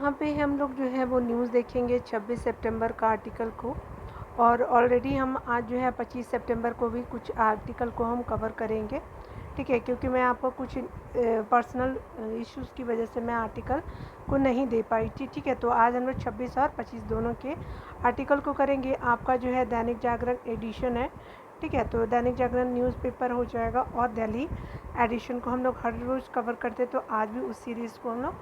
यहाँ पे हम लोग जो है वो न्यूज़ देखेंगे 26 सितंबर का आर्टिकल को। और ऑलरेडी हम आज जो है 25 सितंबर को भी कुछ आर्टिकल को हम कवर करेंगे, ठीक है। क्योंकि मैं आपको कुछ पर्सनल इश्यूज़ की वजह से मैं आर्टिकल को नहीं दे पाई थी, ठीक है। तो आज हम लोग 26 और 25 दोनों के आर्टिकल को करेंगे। आपका जो है दैनिक जागरण एडिशन है, ठीक है। तो दैनिक जागरण न्यूज़पेपर हो जाएगा और दिल्ली एडिशन को हम लोग हर रोज़ कवर करते, तो आज भी उस सीरीज़ को हम लोग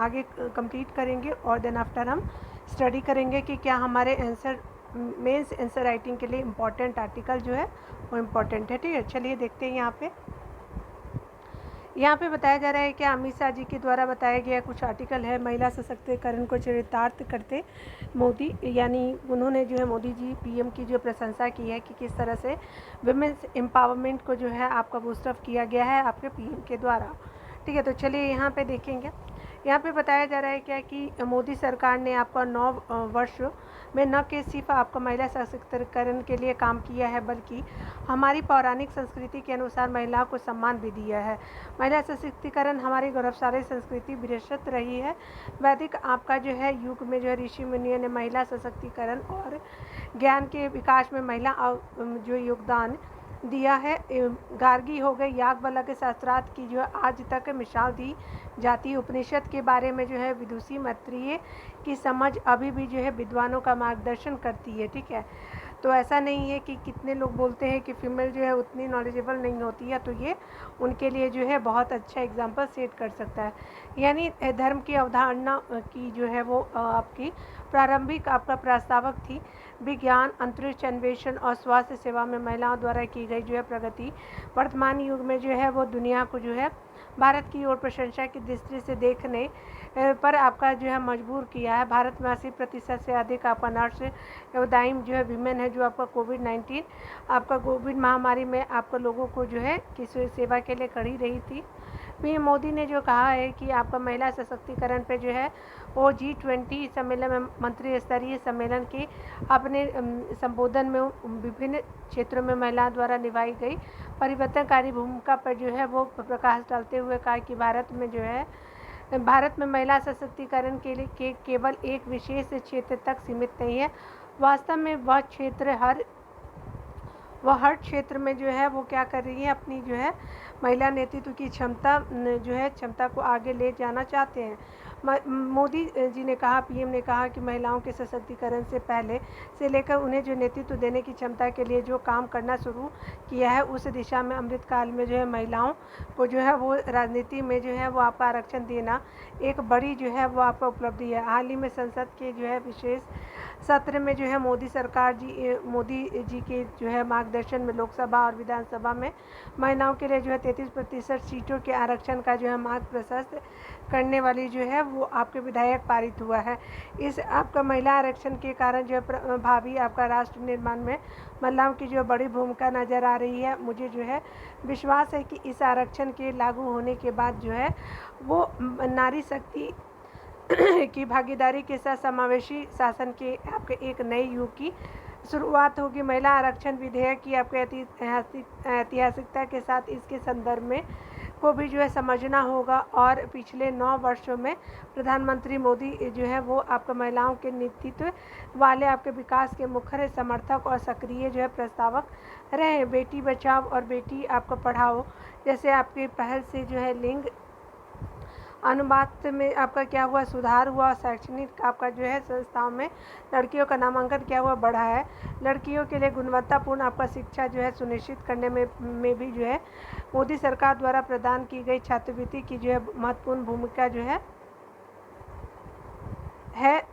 आगे कंप्लीट करेंगे। और देन आफ्टर हम स्टडी करेंगे कि क्या हमारे आंसर मेंस आंसर राइटिंग के लिए इम्पॉर्टेंट आर्टिकल जो है वो इम्पॉर्टेंट है, ठीक है। चलिए देखते हैं। यहाँ पे बताया जा रहा है कि अमित शाह जी के द्वारा बताया गया कुछ आर्टिकल है। महिला सशक्तिकरण को चरितार्थ करते मोदी, यानी उन्होंने जो है मोदी जी पीएम की जो प्रशंसा की है कि किस तरह से वुमेन्स एम्पावरमेंट को जो है आपका बूस्टअप किया गया है आपके पीएम के द्वारा, ठीक है। तो चलिए यहाँ पे देखेंगे। यहाँ पे बताया जा रहा है क्या कि मोदी सरकार ने आपका 9 वर्ष में न कि सिर्फ आपका महिला सशक्तिकरण के लिए काम किया है, बल्कि हमारी पौराणिक संस्कृति के अनुसार महिलाओं को सम्मान भी दिया है। महिला सशक्तिकरण हमारी गौरवशाली संस्कृति विरासत रही है। वैदिक आपका जो है युग में जो है ऋषि मुनियों ने महिला सशक्तिकरण और ज्ञान के विकास में महिला जो योगदान दिया है। गार्गी हो गए, याज्ञवल्क्य के शास्त्रार्थ की जो है आज तक मिसाल दी जाती है। उपनिषद के बारे में जो है विदुषी मैत्रेय की समझ अभी भी जो है विद्वानों का मार्गदर्शन करती है, ठीक है। तो ऐसा नहीं है कि कितने लोग बोलते हैं कि फीमेल जो है उतनी नॉलेजेबल नहीं होती है, तो ये उनके लिए जो है बहुत अच्छा एग्जाम्पल सेट कर सकता है। यानी धर्म की अवधारणा की जो है वो आपकी प्रारंभिक आपका प्रस्तावक थी। विज्ञान, अंतरिक्ष अन्वेषण और स्वास्थ्य सेवा में महिलाओं द्वारा की गई जो है प्रगति वर्तमान युग में जो है वो दुनिया को जो है भारत की ओर प्रशंसा की दृष्टि से देखने पर आपका जो है मजबूर किया है। भारत में 80% से अधिक आपका नर्स एवं जो है वीमेन है, जो आपका कोविड-19 आपका कोविड महामारी में आपका लोगों को जो है किसी सेवा के लिए खड़ी रही थी। पीएम मोदी ने जो कहा है कि आपका महिला सशक्तिकरण पे जो है वो G20 सम्मेलन में मंत्री स्तरीय सम्मेलन के अपने संबोधन में विभिन्न क्षेत्रों में महिलाओं द्वारा निभाई गई परिवर्तनकारी भूमिका पर जो है वो प्रकाश डालते हुए कहा कि भारत में महिला सशक्तिकरण के लिए केवल एक विशेष क्षेत्र तक सीमित नहीं है। वास्तव में वह हर क्षेत्र में जो है वो क्या कर रही है, अपनी जो है महिला नेतृत्व की क्षमता को आगे ले जाना चाहते हैं। मोदी जी ने कहा, पीएम ने कहा कि महिलाओं के सशक्तिकरण से पहले से लेकर उन्हें जो नेतृत्व देने की क्षमता के लिए जो काम करना शुरू किया है, उस दिशा में अमृतकाल में जो है महिलाओं को जो है वो राजनीति में जो है वो आपका आरक्षण देना एक बड़ी जो है वो आपका उपलब्धि है। हाल ही में संसद के जो है विशेष सत्र में जो है मोदी जी के जो है मार्गदर्शन में लोकसभा और विधानसभा में महिलाओं के लिए जो है 33% सीटों के आरक्षण का जो है मार्ग प्रशस्त करने वाली जो है वो आपके विधेयक पारित हुआ है। इस आपका महिला आरक्षण के कारण जो है भावी आपका राष्ट्र निर्माण में महिलाओं की जो बड़ी भूमिका नज़र आ रही है। मुझे जो है विश्वास है कि इस आरक्षण के लागू होने के बाद जो है वो नारी शक्ति की भागीदारी के साथ समावेशी शासन के आपके एक नए युग की शुरुआत होगी। महिला आरक्षण विधेयक की आपके ऐतिहासिकता के साथ इसके संदर्भ में को भी जो है समझना होगा। और पिछले 9 वर्षों में प्रधानमंत्री मोदी जो है वो आपका महिलाओं के नेतृत्व वाले आपके विकास के मुख्य समर्थक और सक्रिय जो है प्रस्तावक रहे। बेटी बचाओ और बेटी आपको पढ़ाओ जैसे आपकी पहल से जो है लिंग अनुपात में आपका क्या हुआ, सुधार हुआ। शैक्षणिक आपका जो है संस्थाओं में लड़कियों का नामांकन क्या हुआ, बढ़ा है। लड़कियों के लिए गुणवत्तापूर्ण आपका शिक्षा जो है सुनिश्चित करने में भी जो है मोदी सरकार द्वारा प्रदान की गई छात्रवृत्ति की जो है महत्वपूर्ण भूमिका जो है।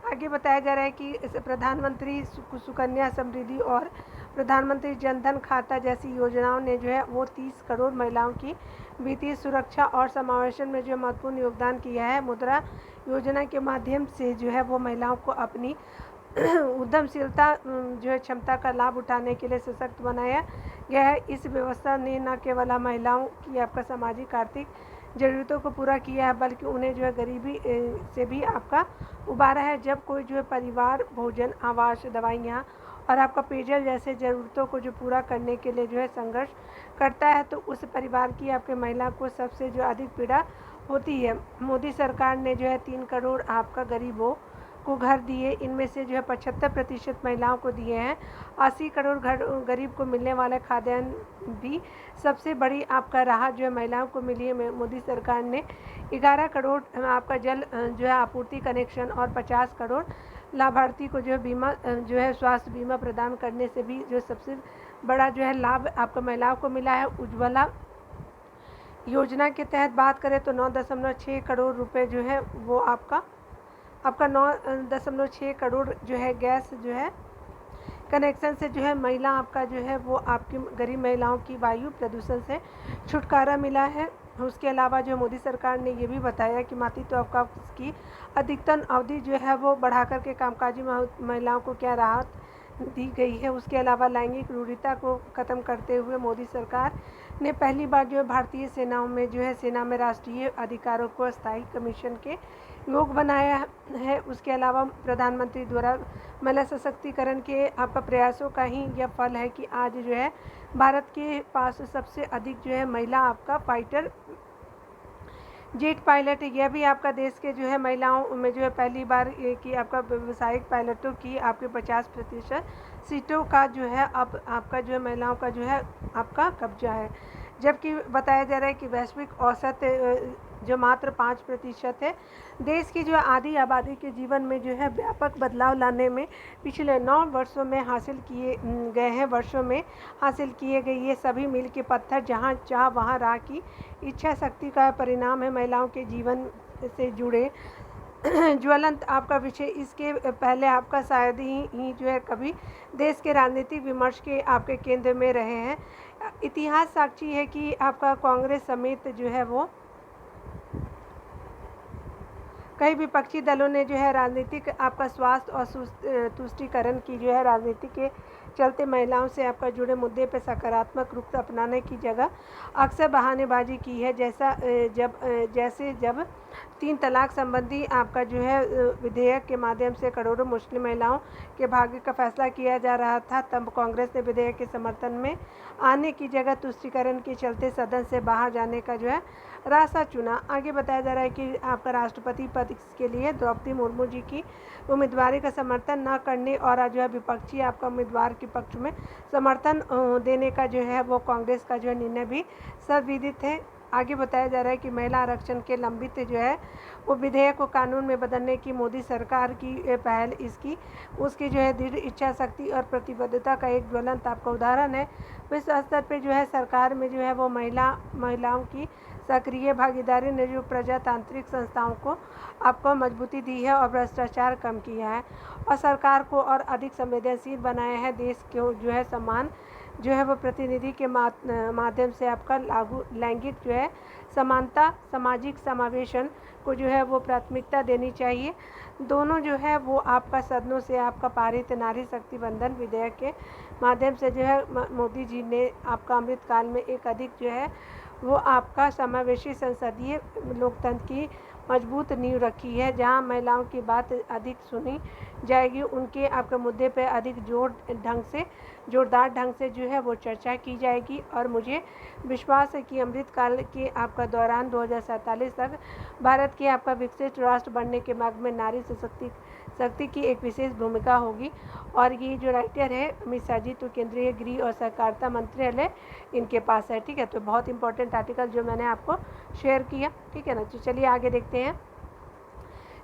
आगे बताया जा रहा है कि प्रधानमंत्री सुकन्या समृद्धि और प्रधानमंत्री जनधन खाता जैसी योजनाओं ने जो है वो 30 करोड़ महिलाओं की वित्तीय सुरक्षा और समावेशन में जो महत्वपूर्ण योगदान किया है। मुद्रा योजना के माध्यम से जो है वो महिलाओं को अपनी उद्यमशीलता जो है क्षमता का लाभ उठाने के लिए सशक्त बनाया गया है। इस व्यवस्था ने न केवल महिलाओं की आपका सामाजिक आर्थिक ज़रूरतों को पूरा किया है, बल्कि उन्हें जो है गरीबी से भी आपका उबारा है। जब कोई जो है परिवार भोजन, आवास, दवाइयाँ और आपका पेयजल जैसे ज़रूरतों को जो पूरा करने के लिए जो है संघर्ष करता है, तो उस परिवार की आपके महिला को सबसे जो अधिक पीड़ा होती है। मोदी सरकार ने जो है 3 करोड़ आपका गरीबों को घर दिए, इनमें से जो है 75% महिलाओं को दिए हैं। 80 करोड़ घर गरीब को मिलने वाला खाद्यान्न भी सबसे बड़ी आपका राहत जो है महिलाओं को मिली है। मोदी सरकार ने 11 करोड़ आपका जल जो है आपूर्ति कनेक्शन और 50 करोड़ लाभार्थी को जो है बीमा जो है स्वास्थ्य बीमा प्रदान करने से भी जो सबसे बड़ा जो है लाभ आपको महिलाओं को मिला है। उज्ज्वला योजना के तहत बात करें तो 9.6 करोड़ रुपए जो है वो आपका 9.6 करोड़ जो है गैस जो है कनेक्शन से जो है महिला आपका जो है वो आपकी गरीब महिलाओं की वायु प्रदूषण से छुटकारा मिला है। उसके अलावा जो मोदी सरकार ने ये भी बताया कि मातृत्व अवकाश की अधिकतम अवधि जो है वो बढ़ाकर के कामकाजी महिलाओं को क्या राहत दी गई है। उसके अलावा लैंगिक रूढ़िता को ख़त्म करते हुए मोदी सरकार ने पहली बार जो है भारतीय सेनाओं में जो है सेना में राष्ट्रीय अधिकारों को स्थायी कमीशन के योग बनाया है। उसके अलावा प्रधानमंत्री द्वारा महिला सशक्तिकरण के आपका प्रयासों का ही यह फल है कि आज जो है भारत के पास सबसे अधिक जो है महिला आपका फाइटर जेट पायलट है। यह भी आपका देश के जो है महिलाओं में जो है पहली बार कि आपका व्यावसायिक पायलटों की आपके 50% सीटों का जो है अब आपका जो है महिलाओं का जो है आपका कब्जा है। जबकि बताया जा रहा है कि वैश्विक औसत जो मात्र 5% है। देश की जो आधी आबादी के जीवन में जो है व्यापक बदलाव लाने में पिछले 9 वर्षों में हासिल किए गए ये सभी मील के पत्थर जहाँ चाह वहाँ राह की इच्छा शक्ति का परिणाम है। महिलाओं के जीवन से जुड़े ज्वलंत आपका विषय इसके पहले आपका शायद ही जो है कभी देश के राजनीतिक विमर्श के आपके केंद्र में रहे हैं। इतिहास साक्षी है कि आपका कांग्रेस समेत जो है वो कई विपक्षी दलों ने जो है राजनीतिक आपका स्वास्थ्य और तुष्टीकरण की जो है राजनीति के चलते महिलाओं से आपका जुड़े मुद्दे पर सकारात्मक रूप से अपनाने की जगह अक्सर बहानेबाजी की है। जैसे जब 3 तलाक संबंधी आपका जो है विधेयक के माध्यम से करोड़ों मुस्लिम महिलाओं के भाग्य का फैसला किया जा रहा था, तब कांग्रेस ने विधेयक के समर्थन में आने की जगह तुष्टीकरण के चलते सदन से बाहर जाने का जो है रास्ता चुना। आगे बताया जा रहा है कि आपका राष्ट्रपति पद के लिए द्रौपदी मुर्मू जी की उम्मीदवारी का समर्थन न करने और जो है विपक्षी आपका उम्मीदवार के पक्ष में समर्थन देने का जो है वो कांग्रेस का जो है निर्णय भी सर्वविदित है। आगे बताया जा रहा है कि महिला आरक्षण के लंबित जो है वो विधेयक को कानून में बदलने की मोदी सरकार की पहल उसकी जो है दृढ़ इच्छा शक्ति और प्रतिबद्धता का एक ज्वलंत आपका उदाहरण है। विश्व स्तर पर जो है सरकार में जो है वो महिलाओं की सक्रिय भागीदारी ने जो प्रजातांत्रिक संस्थाओं को आपको मजबूती दी है और भ्रष्टाचार कम किया है और सरकार को और अधिक संवेदनशील बनाया है। देश को जो है समान जो है वो प्रतिनिधि के माध्यम से आपका लागू लैंगिक जो है समानता सामाजिक समावेशन को जो है वो प्राथमिकता देनी चाहिए। दोनों जो है वो आपका सदनों से आपका पारित नारी शक्ति बंधन विधेयक के माध्यम से जो है मोदी जी ने आपका अमृतकाल में एक अधिक जो है वो आपका समावेशी संसदीय लोकतंत्र की मजबूत नींव रखी है, जहां महिलाओं की बात अधिक सुनी जाएगी, उनके आपके मुद्दे पर अधिक जोरदार ढंग से जो है वो चर्चा की जाएगी। और मुझे विश्वास है कि अमृतकाल के आपका दौरान 2047 तक भारत के आपका विकसित राष्ट्र बनने के मार्ग में नारी शक्ति की एक विशेष भूमिका होगी। और ये जो राइटर है अमित शाह जी तो केंद्रीय गृह और सहकारिता मंत्रालय इनके पास है। ठीक है, तो बहुत इंपॉर्टेंट आर्टिकल जो मैंने आपको शेयर किया। ठीक है ना, तो चलिए आगे देखते हैं।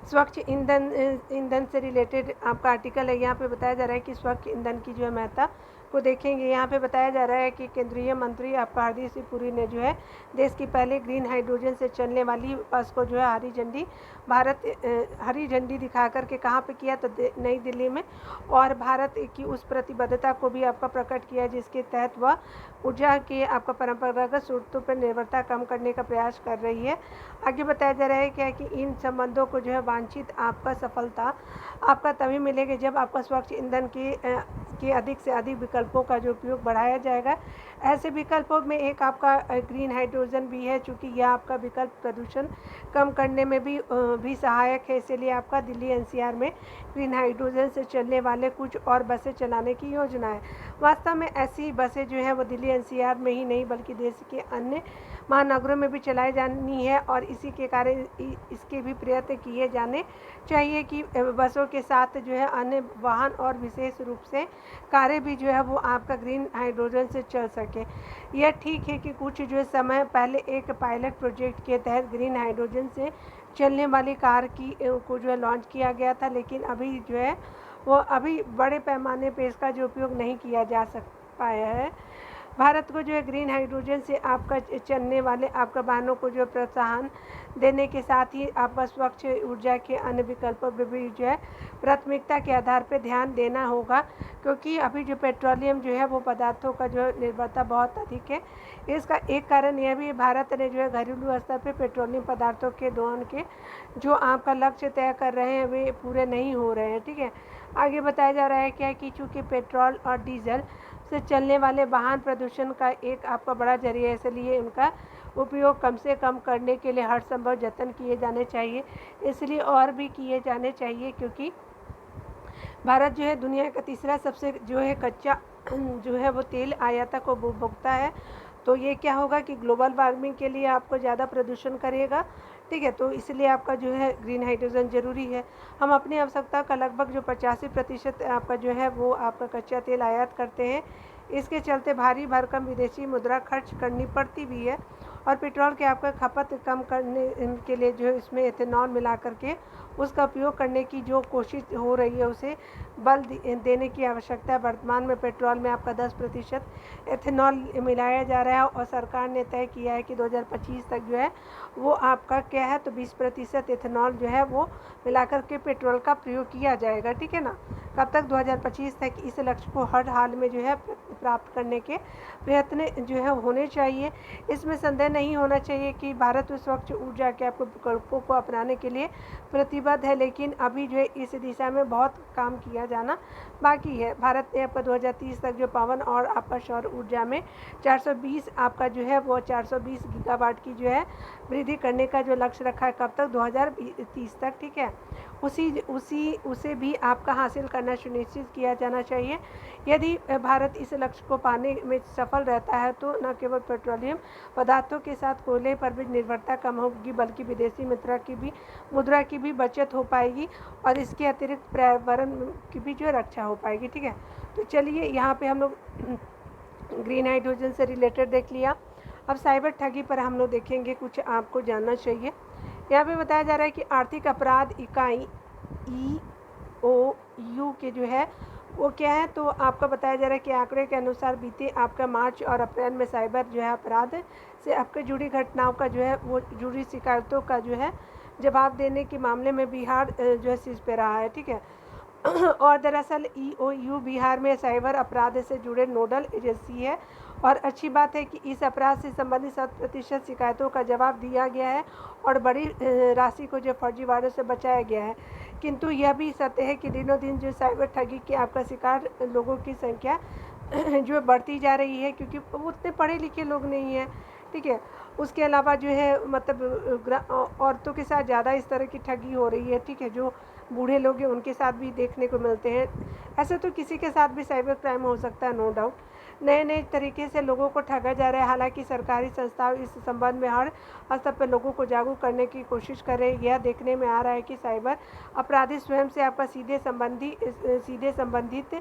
स्वच्छ ईंधन से रिलेटेड आपका आर्टिकल है। यहाँ पे बताया जा रहा है कि स्वच्छ ईंधन की जो है महत्ता को देखेंगे। यहाँ पे बताया जा रहा है कि केंद्रीय मंत्री आपका हरदीप सिंह पुरी ने जो है देश की पहले ग्रीन हाइड्रोजन से चलने वाली बस को जो है हरी झंडी दिखा करके कहाँ पे किया तो नई दिल्ली में, और भारत की उस प्रतिबद्धता को भी आपका प्रकट किया जिसके तहत वह ऊर्जा के आपका परंपरागत स्रोतों पर निर्भरता कम करने का प्रयास कर रही है। आगे बताया जा रहा है क्या कि इन संबंधों को जो है वांछित आपका सफलता आपका तभी मिलेगी जब आपका स्वच्छ ईंधन के अधिक से अधिक विकल्पों का जो उपयोग बढ़ाया जाएगा। ऐसे विकल्पों में एक आपका ग्रीन हाइड्रोजन भी है, चूँकि यह आपका विकल्प प्रदूषण कम करने में भी सहायक है। इसलिए आपका दिल्ली एनसीआर में ग्रीन हाइड्रोजन से चलने वाले कुछ और बसें चलाने की योजना है। वास्तव में ऐसी बसें जो है वो दिल्ली एनसीआर में ही नहीं बल्कि देश के अन्य महानगरों में भी चलाई जानी है और इसी के कारण इसके भी प्रयत्न किए जाने चाहिए कि बसों के साथ जो है अन्य वाहन और विशेष रूप से कारें भी जो है वो आपका ग्रीन हाइड्रोजन से चल सके। यह ठीक है कि कुछ जो है समय पहले एक पायलट प्रोजेक्ट के तहत ग्रीन हाइड्रोजन से चलने वाली कार को जो है लॉन्च किया गया था, लेकिन अभी जो है वो अभी बड़े पैमाने पे इसका जो उपयोग नहीं किया जा पाया है। भारत को जो है ग्रीन हाइड्रोजन से आपका चलने वाले आपका वाहनों को जो प्रोत्साहन देने के साथ ही आपका स्वच्छ ऊर्जा के अन्य विकल्पों पर भी जो है प्राथमिकता के आधार पर ध्यान देना होगा, क्योंकि अभी जो पेट्रोलियम जो है वो पदार्थों का जो निर्भरता बहुत अधिक है। इसका एक कारण यह भी भारत ने जो है घरेलू स्तर पर पेट्रोलियम पदार्थों के दोहन के जो आपका लक्ष्य तय कर रहे हैं वे पूरे नहीं हो रहे हैं। ठीक है, आगे बताया जा रहा है क्या कि चूँकि पेट्रोल और डीजल से चलने वाले वाहन प्रदूषण का एक आपका बड़ा जरिया है, इसलिए उनका उपयोग कम से कम करने के लिए हर संभव यत्न किए जाने चाहिए। इसलिए और भी किए जाने चाहिए, क्योंकि भारत जो है दुनिया का तीसरा सबसे जो है कच्चा जो है वो तेल आयातक को भुगता है। तो ये क्या होगा कि ग्लोबल वार्मिंग के लिए आपको ज़्यादा प्रदूषण करेगा। ठीक है, तो इसलिए आपका जो है ग्रीन हाइड्रोजन ज़रूरी है। हम अपनी आवश्यकता का लगभग जो 85% आपका जो है वो आपका कच्चा तेल आयात करते हैं। इसके चलते भारी भरकम विदेशी मुद्रा खर्च करनी पड़ती भी है और पेट्रोल के आपका खपत कम करने के लिए जो है इसमें एथेनॉल मिला करके उसका उपयोग करने की जो कोशिश हो रही है उसे बल देने की आवश्यकता है। वर्तमान में पेट्रोल में आपका 10% एथेनॉल मिलाया जा रहा है और सरकार ने तय किया है कि 2025 तक जो है वो आपका क्या है तो 20% एथेनॉल जो है वो मिलाकर के पेट्रोल का प्रयोग किया जाएगा। ठीक है ना, कब तक 2025 तक इस लक्ष्य को हर हाल में जो है प्राप्त करने के प्रयत्न जो है होने चाहिए। इसमें संदेह नहीं होना चाहिए कि भारत स्वच्छ ऊर्जा के आपको विकल्पों को अपनाने के लिए प्रतिबद्ध है, लेकिन अभी जो है इस दिशा में बहुत काम किया जाना बाकी है। भारत ने आपका 2030 तक जो पवन और आपका सौर ऊर्जा में 420 आपका जो है वो 420 गीगावाट की जो है वृद्धि करने का जो लक्ष्य रखा है, कब तक 2030 तक। ठीक है, उसे भी आपका हासिल करना सुनिश्चित किया जाना चाहिए। यदि भारत इस लक्ष्य को पाने में सफल रहता है तो न केवल पेट्रोलियम पदार्थों के साथ कोयले पर भी निर्भरता कम होगी, बल्कि विदेशी मुद्रा की भी बचत हो पाएगी और इसके अतिरिक्त पर्यावरण की भी जो रक्षा हो पाएगी। ठीक है, तो चलिए यहाँ पे हम लोग ग्रीन हाइड्रोजन से रिलेटेड देख लिया। अब साइबर ठगी पर हम लोग देखेंगे, कुछ आपको जानना चाहिए। यहाँ पे बताया जा रहा है कि आर्थिक अपराध इकाई EOU के जो है वो क्या है, तो आपका बताया जा रहा है कि आंकड़े के अनुसार बीते आपका मार्च और अप्रैल में साइबर जो है अपराध से आपके जुड़ी घटनाओं का जो है वो जुड़ी शिकायतों का जो है जवाब देने के मामले में बिहार जो है शीर्ष पे रहा है। ठीक है, और दरअसल EOU बिहार में साइबर अपराध से जुड़े नोडल एजेंसी है और अच्छी बात है कि इस अपराध से संबंधित 100% शिकायतों का जवाब दिया गया है और बड़ी राशि को जो फर्जीवाड़ों से बचाया गया है। किंतु यह भी सत्य है कि दिनों दिन जो साइबर ठगी के आपका शिकार लोगों की संख्या जो बढ़ती जा रही है, क्योंकि वो उतने पढ़े लिखे लोग नहीं हैं। ठीक है, उसके अलावा जो है मतलब औरतों के साथ ज़्यादा इस तरह की ठगी हो रही है। ठीक है, जो बूढ़े लोग हैं उनके साथ भी देखने को मिलते हैं। ऐसे तो किसी के साथ भी साइबर क्राइम हो सकता है, नो डाउट। नए तरीके से लोगों को ठगा जा रहा है। हालांकि सरकारी संस्थाएं इस संबंध में हर स्तर पर लोगों को जागरूक करने की कोशिश कर रही है। यह देखने में आ रहा है कि साइबर अपराधी स्वयं से आपका सीधे संबंधित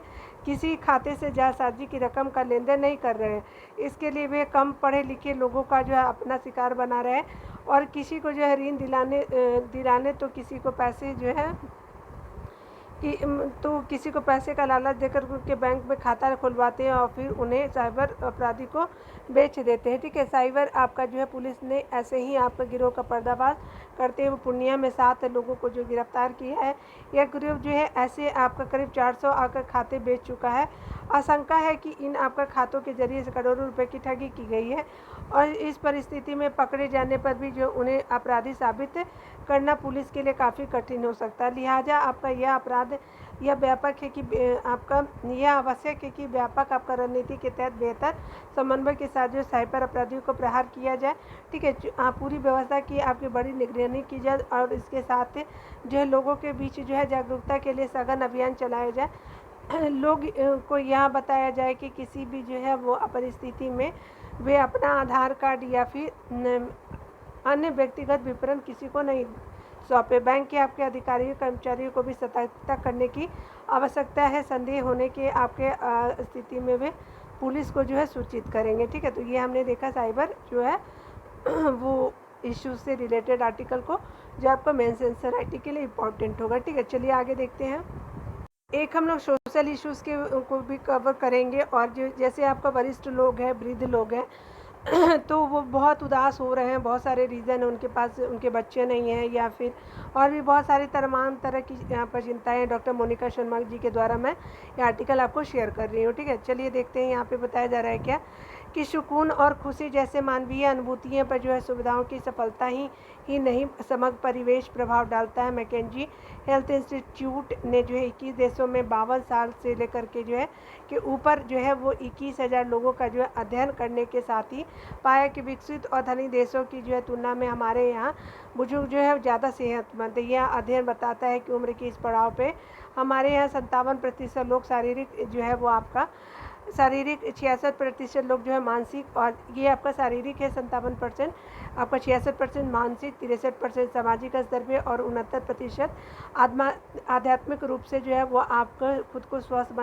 किसी खाते से जालसाजी की रकम का लेन देन नहीं कर रहे हैं। इसके लिए वे कम पढ़े लिखे लोगों का जो है अपना शिकार बना रहे हैं और किसी को जो है ऋण दिलाने तो किसी को पैसे जो है तो किसी को पैसे का लालच देकर उनके बैंक में खाता खुलवाते हैं और फिर उन्हें साइबर अपराधी को बेच देते हैं। ठीक है, साइबर आपका जो है पुलिस ने ऐसे ही आपका गिरोह का पर्दाफाश करते हुए पूर्णिया में 7 लोगों को जो गिरफ्तार किया है। यह गिरोह जो है ऐसे आपका करीब 400 आकर खाते बेच चुका है। आशंका है कि इन आपका खातों के जरिए से करोड़ों रुपए की ठगी की गई है और इस परिस्थिति में पकड़े जाने पर भी जो उन्हें अपराधी साबित करना पुलिस के लिए काफ़ी कठिन हो सकता है। लिहाजा आपका यह अपराध यह व्यापक है कि आपका यह आवश्यक है कि व्यापक आपका रणनीति के तहत बेहतर समन्वय के साथ जो साइबर अपराधियों को प्रहार किया जाए। ठीक है, पूरी व्यवस्था की आपकी बड़ी निगरानी की जाए और इसके साथ जो है लोगों के बीच जो है जागरूकता के लिए सघन अभियान चलाया जाए। लोग को यह बताया जाए कि किसी भी जो है वो परिस्थिति में वे अपना आधार कार्ड या फिर अन्य व्यक्तिगत विवरण किसी को नहीं सौंपे। बैंक के आपके अधिकारियों कर्मचारियों को भी सतर्कता करने की आवश्यकता है। संदेह होने के आपके स्थिति में वे पुलिस को जो है सूचित करेंगे। ठीक है, तो ये हमने देखा साइबर जो है वो इश्यूज से रिलेटेड आर्टिकल को, जो आपका मेंस एनसीईआरटी के लिए इम्पोर्टेंट होगा। ठीक है, चलिए आगे देखते हैं। एक हम लोग सोशल इश्यूज के को भी कवर करेंगे, और जो जैसे आपका वरिष्ठ लोग हैं, वृद्ध लोग हैं तो वो बहुत उदास हो रहे हैं, बहुत सारे रीज़न है, उनके पास उनके बच्चे नहीं हैं या फिर और भी बहुत सारी तमाम तरह की यहाँ पर चिंताएं डॉक्टर मोनिका शर्मा जी के द्वारा मैं ये आर्टिकल आपको शेयर कर रही हूँ। ठीक है, चलिए देखते हैं यहाँ पे बताया जा रहा है क्या कि सुकून और खुशी जैसे मानवीय अनुभूतियों पर जो है सुविधाओं की सफलता ही नहीं समग्र परिवेश प्रभाव डालता है। मैकेंजी हेल्थ इंस्टीट्यूट ने जो है 21 देशों में 52 साल से लेकर के जो है कि ऊपर जो है वो 21,000 लोगों का जो है अध्ययन करने के साथ ही पाया कि विकसित और धनी देशों की जो है तुलना में हमारे यहाँ बुजुर्ग जो है ज़्यादा सेहतमंद है। यह अध्ययन बताता है कि उम्र के इस पड़ाव पे हमारे यहाँ 57% लोग शारीरिक जो है वो आपका शारीरिक 66% लोग जो है मानसिक, और ये आपका शारीरिक है 57%, आपका 66% मानसिक, 63% सामाजिक स्तर पे और 69% आध्यात्मिक रूप से जो है वो आपका खुद को स्वस्थ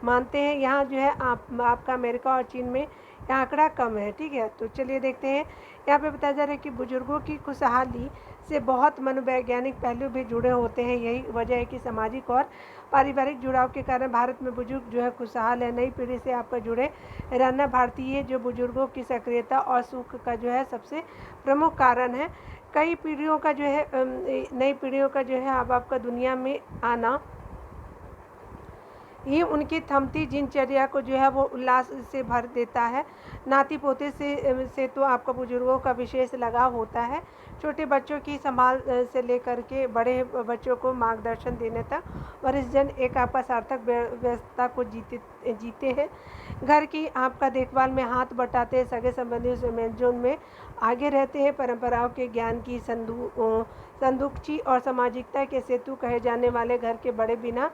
मानते हैं। यहाँ जो है आपका अमेरिका और चीन में यह आंकड़ा कम है। ठीक है, तो चलिए देखते हैं। यहाँ पे बताया जा रहा है कि बुजुर्गों की खुशहाली से बहुत मनोवैज्ञानिक पहलू भी जुड़े होते हैं। यही वजह है कि सामाजिक और पारिवारिक जुड़ाव के कारण भारत में बुजुर्ग जो है खुशहाल है। नई पीढ़ी से आपका जुड़े रहना भारतीय जो बुजुर्गों की सक्रियता और सुख का जो है सबसे प्रमुख कारण है। कई पीढ़ियों का जो है नई पीढ़ियों का जो है अब आपका दुनिया में आना ये उनकी थमती दिनचर्या को जो है वो उल्लास से भर देता है। नाती पोते से तो आपका बुजुर्गों का विशेष लगाव होता है। छोटे बच्चों की संभाल से लेकर के बड़े बच्चों को मार्गदर्शन देने तक वरिष्ठजन एक आपका सार्थक व्यवस्था को जीते हैं। घर की आपका देखभाल में हाथ बटाते हैं, सगे संबंधियों से मेलजोल में आगे रहते हैं। परंपराओं के ज्ञान की संदूकची और सामाजिकता के सेतु कहे जाने वाले घर के बड़े बिना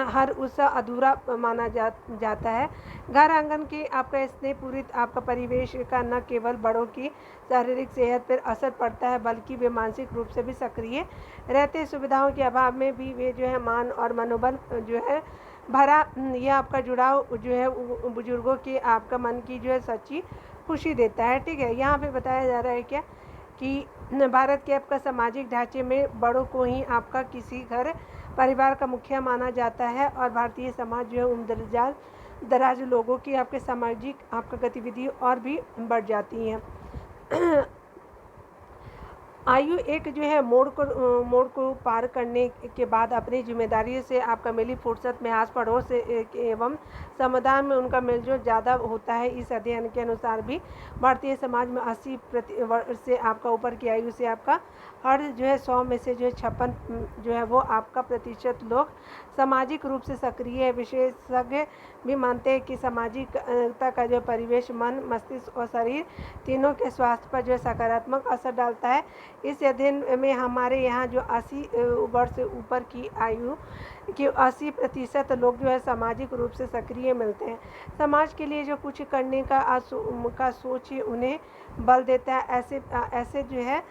हर उत्सव अधूरा माना जाता है। घर आंगन के आपका स्नेह पूरित आपका परिवेश का न केवल बड़ों की शारीरिक सेहत पर असर पड़ता है बल्कि वे मानसिक रूप से भी सक्रिय रहते हैं। सुविधाओं के अभाव में भी वे जो है मान और मनोबल जो है भरा यह आपका जुड़ाव जो है बुजुर्गों के आपका मन की जो है सच्ची खुशी देता है। ठीक है, यहाँ पे बताया जा रहा है क्या कि भारत के आपका सामाजिक ढांचे में बड़ों को ही आपका किसी घर परिवार का मुखिया माना जाता है, और भारतीय समाज जो है उम्र दराज लोगों की आपके सामाजिक आपका गतिविधि और भी बढ़ जाती हैं। आयु एक जो है मोड़ को पार करने के बाद अपनी जिम्मेदारियों से आपका मिली फुर्सत में आस पड़ोस एवं समुदाय में उनका मेलजोल ज़्यादा होता है। इस अध्ययन के अनुसार भी भारतीय समाज में 80 वर्ष से आपका ऊपर की आयु से आपका हर जो है 100 में से जो है 56 जो है वो आपका प्रतिशत लोग सामाजिक रूप से सक्रिय है। विशेषज्ञ भी मानते हैं कि सामाजिकता का जो परिवेश मन, मस्तिष्क और शरीर तीनों के स्वास्थ्य पर जो है सकारात्मक असर डालता है। इस अध्ययन में हमारे यहाँ जो 80 वर्ष से ऊपर की आयु के 80% लोग जो है सामाजिक रूप से सक्रिय मिलते हैं। समाज के लिए जो कुछ करने का सोच उन्हें बल देता है। ऐसे जो है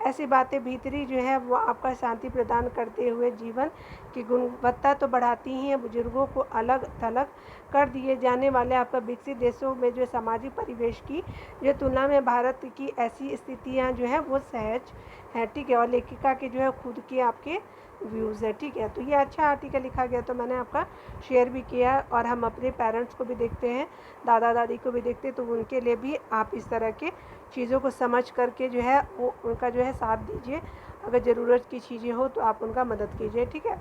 ऐसी बातें भीतरी जो है वो आपका शांति प्रदान करते हुए जीवन की गुणवत्ता तो बढ़ाती ही हैं। बुजुर्गों को अलग थलग कर दिए जाने वाले आपका विकसित देशों में जो सामाजिक परिवेश की जो तुलना में भारत की ऐसी स्थितियां जो है वो सहज है। ठीक है, और लेखिका के जो है खुद के आपके व्यूज़ है। ठीक है, तो ये अच्छा आर्टिकल लिखा गया तो मैंने आपका शेयर भी किया, और हम अपने पेरेंट्स को भी देखते हैं, दादा दादी को भी देखते हैं, तो उनके लिए भी आप इस तरह के चीज़ों को समझ करके जो है वो उनका जो है साथ दीजिए। अगर ज़रूरत की चीज़ें हो तो आप उनका मदद कीजिए। ठीक है,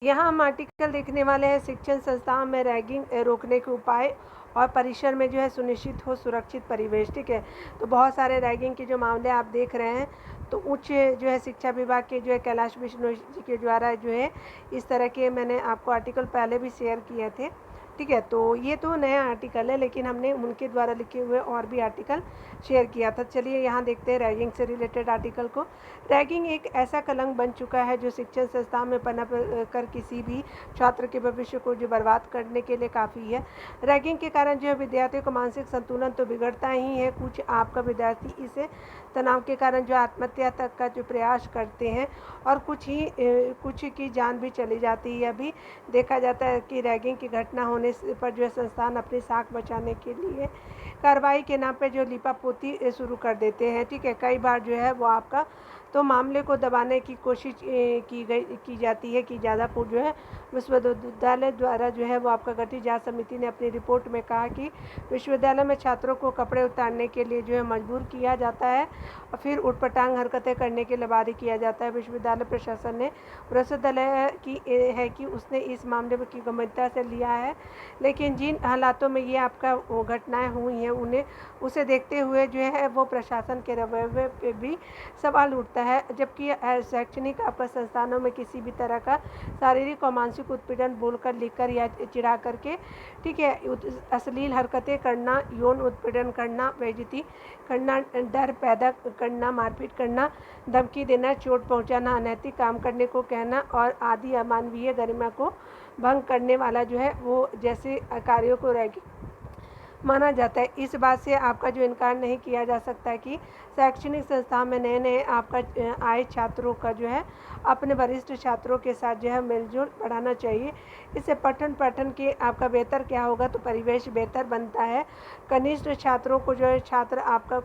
यहाँ हम आर्टिकल देखने वाले हैं शिक्षण संस्थाओं में रैगिंग रोकने के उपाय और परिसर में जो है सुनिश्चित हो सुरक्षित परिवेश। ठीक है, तो बहुत सारे रैगिंग के जो मामले आप देख रहे हैं, तो उच्च जो है शिक्षा विभाग के जो है कैलाश विश्नोई जी के द्वारा जो है इस तरह के मैंने आपको आर्टिकल पहले भी शेयर किए थे। ठीक है। तो ये तो नया आर्टिकल है, लेकिन हमने उनके द्वारा लिखे हुए और भी आर्टिकल शेयर किया था। चलिए यहाँ देखते हैं रैगिंग से रिलेटेड आर्टिकल को। रैगिंग एक ऐसा कलंक बन चुका है जो शिक्षण संस्था में पनप कर किसी भी छात्र के भविष्य को जो बर्बाद करने के लिए काफ़ी है। रैगिंग के कारण जो है विद्यार्थियों का मानसिक संतुलन तो बिगड़ता ही है, कुछ आपका विद्यार्थी इस तनाव के कारण जो आत्महत्या तक का जो प्रयास करते हैं, और कुछ की जान भी चली जाती है। अभी देखा जाता है कि रैगिंग की घटना होने पर जो है संस्थान अपनी साख बचाने के लिए कार्रवाई के नाम पे जो लिपापोती शुरू कर देते हैं। ठीक है, कई बार जो है वो आपका तो मामले को दबाने की कोशिश की जाती है कि जादापुर जो है विश्वविद्यालय द्वारा जो है वो आपका गठित जांच समिति ने अपनी रिपोर्ट में कहा कि विश्वविद्यालय में छात्रों को कपड़े उतारने के लिए जो है मजबूर किया जाता है और फिर उठपटांग हरकतें करने के लिए बाध्य किया जाता है। विश्वविद्यालय प्रशासन ने विश्वविद्यालय की है कि उसने इस मामले की गंभीरता से लिया है, लेकिन जिन हालातों में ये आपका घटनाएं हुई हैं उसे देखते हुए जो है वो प्रशासन के रवैये पे भी सवाल उठता है। जबकि शैक्षणिक आपका संस्थानों में किसी भी तरह का शारीरिक और मानसिक उत्पीड़न बोलकर, लिखकर या चिढ़ा करके, ठीक है, अश्लील हरकतें करना, यौन उत्पीड़न करना, बेइज्जती करना, डर पैदा करना, मारपीट करना, धमकी देना, चोट पहुंचाना, अनैतिक काम करने को कहना और आदि अमानवीय गरिमा को भंग करने वाला जो है वो जैसे कार्यों को रैगिंग माना जाता है। इस बात से आपका जो इनकार नहीं किया जा सकता कि शैक्षणिक संस्था में नए नए आपका आए छात्रों का जो है अपने वरिष्ठ छात्रों के साथ जो है मेलजोल बढ़ाना चाहिए। इससे पठन पाठन के आपका बेहतर क्या होगा, तो परिवेश बेहतर बनता है। कनिष्ठ छात्रों को जो है छात्र आपका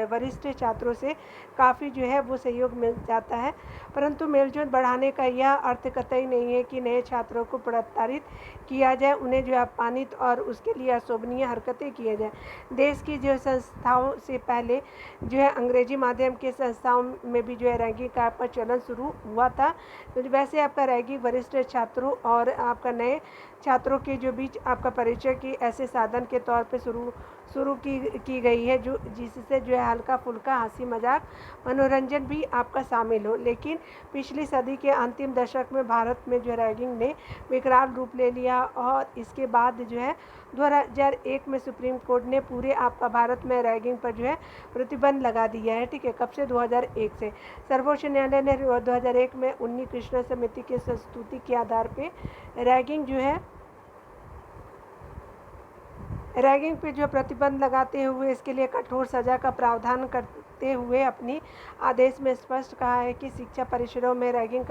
वरिष्ठ छात्रों से काफ़ी जो है वो सहयोग मिल जाता है, परंतु मेलजोल बढ़ाने का यह अर्थ कतई नहीं है कि नए छात्रों को प्रताड़ित किया जाए, उन्हें जो है अपमानित और उसके लिए अशोभनीय हरकतें किया जाए। देश की जो संस्थाओं से पहले जो है अंग्रेजी माध्यम के संस्थाओं में भी जो है रैगिंग का आपका चलन शुरू हुआ था। तो वैसे आपका रैगिंग वरिष्ठ छात्रों और आपका नए छात्रों के जो बीच आपका परिचय की ऐसे साधन के तौर पे शुरू की गई है जो जिससे जो है हल्का फुल्का हंसी मजाक मनोरंजन भी आपका शामिल हो। लेकिन पिछली सदी के अंतिम दशक में भारत में जो रैगिंग ने विकराल रूप ले लिया और इसके बाद जो है 2001 में सुप्रीम कोर्ट ने पूरे आपका भारत में रैगिंग पर जो है प्रतिबंध लगा दिया है। ठीक है, कब से? 2001 से। सर्वोच्च न्यायालय ने 2001 में उन्नी कृष्ण समिति के संस्तुति के आधार पे रैगिंग पे जो प्रतिबंध लगाते हुए इसके लिए कठोर सजा का प्रावधान करते हुए अपनी आदेश में स्पष्ट कहा है कि शिक्षा परिसरों में रैगिंग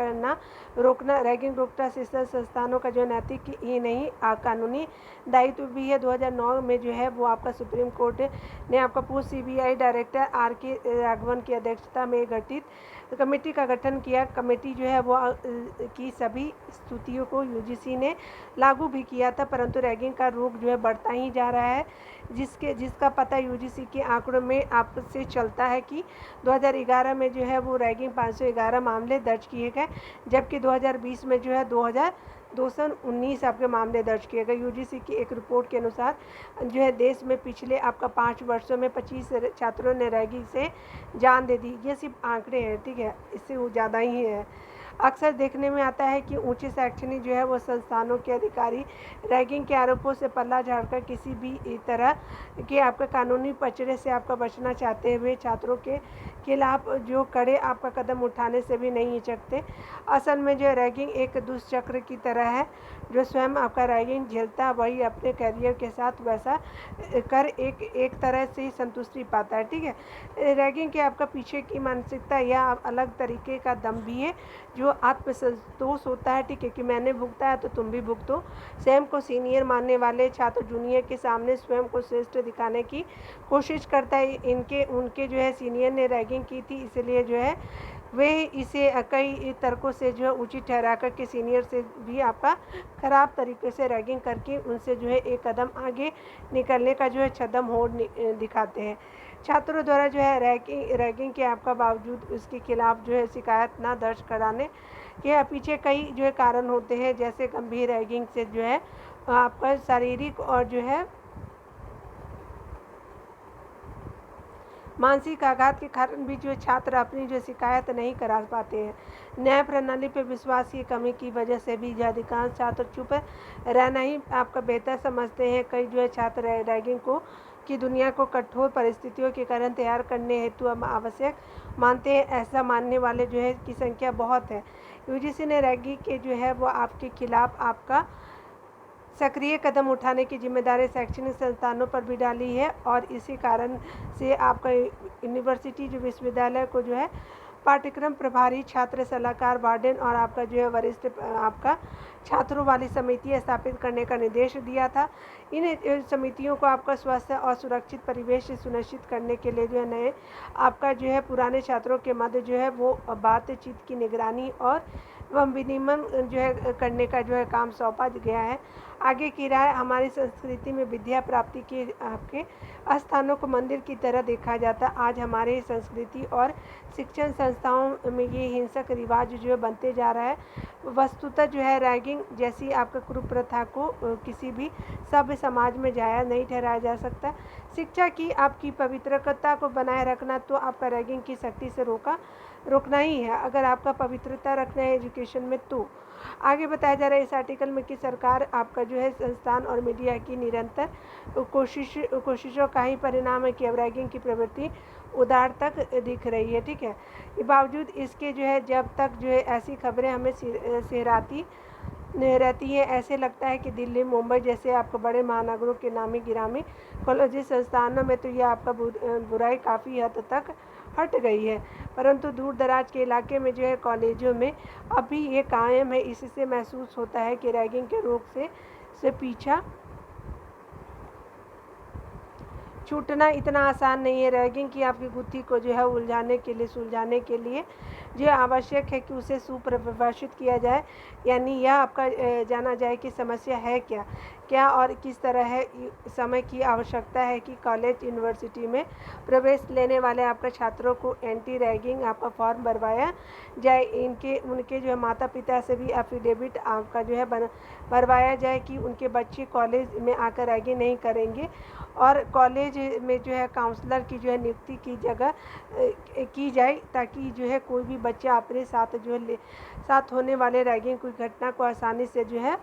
रोकना शिक्षण संस्थानों का जो नैतिक ही नहीं कानूनी दायित्व भी है। 2009 में जो है वो आपका सुप्रीम कोर्ट ने आपका पूर्व CBI डायरेक्टर RK राघवन की अध्यक्षता में गठित कमेटी का गठन किया। कमेटी जो है वो की सभी स्तुतियों को UGC ने लागू भी किया था, परंतु रैगिंग का रोग जो है बढ़ता ही जा रहा है, जिसका पता UGC के आंकड़ों में आपसे चलता है कि 2011 में जो है वो रैगिंग 511 मामले दर्ज किए गए, जबकि 2020 में जो है 219 आपके मामले दर्ज किए गए। UGC की एक रिपोर्ट के अनुसार जो है देश में पिछले आपका 5 वर्षों में 25 छात्रों ने रैगिंग से जान दे दी। ये सिर्फ आंकड़े हैं, ठीक है, इससे वो ज़्यादा ही है। अक्सर देखने में आता है कि ऊंचे शैक्षणिक जो है वो संस्थानों के अधिकारी रैगिंग के आरोपों से पल्ला झाड़कर किसी भी तरह के आपका कानूनी पचड़े से आपका बचना चाहते हुए छात्रों के खिलाफ जो कड़े आपका कदम उठाने से भी नहीं हिचकते। असल में जो रैगिंग एक दुष्चक्र की तरह है, जो स्वयं आपका रैगिंग झेलता वही अपने करियर के साथ वैसा कर एक तरह से संतुष्टि पाता है। ठीक है, रैगिंग के आपका पीछे की मानसिकता या अलग तरीके का दम भी है जो आत्मसंतोष होता है। ठीक है, कि मैंने भुगता है तो तुम भी भुगतो। स्वयं को सीनियर मानने वाले छात्र जूनियर के सामने स्वयं को श्रेष्ठ दिखाने की कोशिश करता है। उनके जो है सीनियर ने रैगिंग की थी, इसलिए जो है वे इसे कई तर्कों से जो है उचित ठहरा कर के सीनियर से भी आपका खराब तरीके से रैगिंग करके उनसे जो है एक कदम आगे निकलने का जो है छद्म होड़ दिखाते हैं। छात्रों द्वारा जो है रैगिंग के आपका बावजूद उसके खिलाफ जो है शिकायत ना दर्ज कराने के पीछे कई जो है कारण होते हैं, जैसे गंभीर रैगिंग से जो है आपका शारीरिक और जो है मानसिक आघात के कारण भी जो है छात्र अपनी जो शिकायत नहीं करा पाते हैं। न्याय प्रणाली पर विश्वास की कमी की वजह से भी जो अधिकांश छात्र चुप रहना ही आपका बेहतर समझते हैं। कई जो है छात्र रैगिंग को की दुनिया को कठोर परिस्थितियों के कारण तैयार करने हेतु आवश्यक मानते हैं। ऐसा मानने वाले जो है की संख्या बहुत है। यूजीसी ने रैगिंग के जो है वो आपके खिलाफ आपका सक्रिय कदम उठाने की जिम्मेदारी शैक्षणिक संस्थानों पर भी डाली है और इसी कारण से आपका यूनिवर्सिटी जो विश्वविद्यालय को जो है पाठ्यक्रम प्रभारी, छात्र सलाहकार, वार्डन और आपका जो है वरिष्ठ आपका छात्रों वाली समिति स्थापित करने का निर्देश दिया था। इन समितियों को आपका स्वस्थ और सुरक्षित परिवेश सुनिश्चित करने के लिए जो है नए आपका जो है पुराने छात्रों के मध्य जो है वो बातचीत की निगरानी और विनिमय जो है करने का जो है काम सौंपा गया है। आगे की राय, हमारी संस्कृति में विद्या प्राप्ति के आपके स्थानों को मंदिर की तरह देखा जाता है। आज हमारे संस्कृति और शिक्षण संस्थाओं में ये हिंसक रिवाज जो है बनते जा रहा है। वस्तुतः जो है रैगिंग जैसी आपका कुप्रथा को किसी भी सभ्य समाज में जायज़ नहीं ठहराया जा सकता। शिक्षा की आपकी पवित्रता को बनाए रखना तो आपका रैगिंग की सख्ती से रोकना ही है। अगर आपका पवित्रता रखना है एजुकेशन में तो आगे बताया जा रहा है इस आर्टिकल में कि सरकार आपका जो है संस्थान और मीडिया की निरंतर कोशिशों का ही परिणाम है कि अब रैगिंग की प्रवृत्ति उदार तक दिख रही है। ठीक है, बावजूद इसके जो है जब तक जो है ऐसी खबरें हमें सिहराती रहती है, ऐसे लगता है कि दिल्ली, मुंबई जैसे आपको बड़े महानगरों के नामी गिरामी कॉलेज संस्थानों में तो यह आपका बुराई काफ़ी हद तक हट गई है, परंतु दूर दराज के इलाके में जो है कॉलेजों में अभी ये कायम है। इससे महसूस होता है कि रैगिंग के रोग से पीछा छूटना इतना आसान नहीं है। रैगिंग की आपकी गुत्थी को जो है सुलझाने के लिए जो आवश्यक है कि उसे सुपरिभाषित किया जाए, यानी यह आपका जाना जाए कि समस्या है क्या और किस तरह है। समय की आवश्यकता है कि कॉलेज यूनिवर्सिटी में प्रवेश लेने वाले आपका छात्रों को एंटी रैगिंग आपका फॉर्म भरवाया जाए। उनके जो है माता पिता से भी एफिडेविट आपका जो है भरवाया जाए कि उनके बच्चे कॉलेज में आकर रैगिंग नहीं करेंगे और कॉलेज में जो है काउंसलर की जो है नियुक्ति की जगह की जाए ताकि जो है कोई भी बच्चा अपने साथ जो है साथ होने वाले रैगिंग की घटना को आसानी से जो है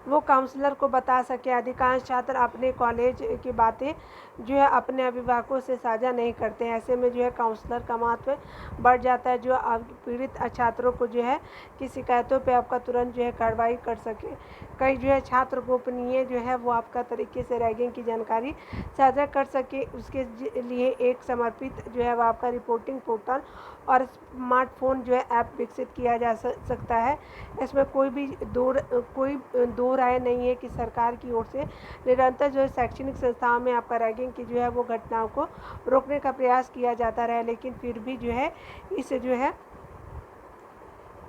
वो काउंसलर को बता सके। अधिकांश छात्र अपने कॉलेज की बातें जो है अपने अभिभावकों से साझा नहीं करते हैं। ऐसे में जो है काउंसलर का महत्व बढ़ जाता है जो पीड़ित छात्रों को जो है कि शिकायतों पे आपका तुरंत जो है कार्रवाई कर सके। कई जो है छात्र गोपनीय जो है वो आपका तरीके से रैगिंग की जानकारी साझा कर सके, उसके लिए एक समर्पित जो है वो आपका रिपोर्टिंग पोर्टल और स्मार्टफोन जो है ऐप विकसित किया जा सकता है। इसमें कोई दो राय नहीं है कि सरकार की ओर से निरंतर जो है शैक्षणिक संस्थाओं में आपका रैगिंग की जो है वो घटनाओं को रोकने का प्रयास किया जाता रहा, लेकिन फिर भी जो है इसे जो है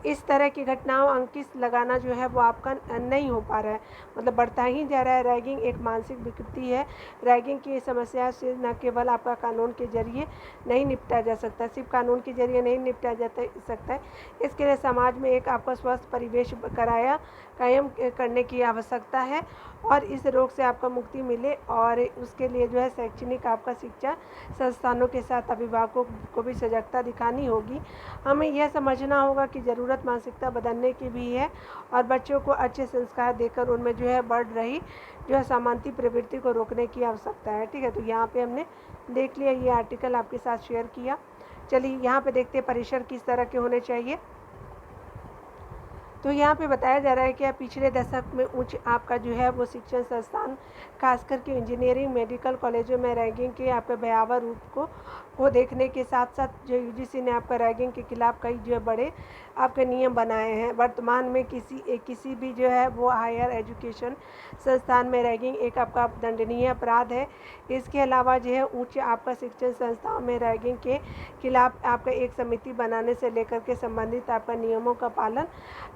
इस तरह की घटनाओं अंकुश लगाना जो है वो आपका नहीं हो पा रहा है, मतलब बढ़ता ही जा रहा है। रैगिंग एक मानसिक विकृति है। रैगिंग की समस्या से न केवल आपका कानून के जरिए नहीं निपटा जा सकता, सिर्फ कानून के जरिए नहीं निपटा जा सकता है, इसके लिए समाज में एक आपका स्वस्थ परिवेश कायम करने की आवश्यकता है और इस रोग से आपका मुक्ति मिले और उसके लिए जो है शैक्षणिक आपका शिक्षा संस्थानों के साथ अभिभावकों को भी सजगता दिखानी होगी। हमें यह समझना होगा कि ज़रूरत मानसिकता बदलने की भी है और बच्चों को अच्छे संस्कार देकर उनमें जो है बढ़ रही जो है सामान्य प्रवृत्ति को रोकने की आवश्यकता है। ठीक है, तो यहाँ पे हमने देख लिया, ये आर्टिकल आपके साथ शेयर किया। चलिए यहाँ पे देखते हैं परिसर किस तरह के होने चाहिए। तो यहाँ पे बताया जा रहा है कि पिछले दशक में उच्च आपका जो है वो शिक्षण संस्थान खासकर के इंजीनियरिंग मेडिकल कॉलेजों में रैगिंग के आपके भयावह रूप को देखने के साथ साथ जो यूजीसी ने आपका रैगिंग के खिलाफ कई जो है बड़े आपके नियम बनाए हैं। वर्तमान में किसी भी जो है वो हायर एजुकेशन संस्थान में रैगिंग एक आपका दंडनीय अपराध है। इसके अलावा जो है उच्च आपका शिक्षण संस्थाओं में रैगिंग के खिलाफ आपका एक समिति बनाने से लेकर के संबंधित आपका नियमों का पालन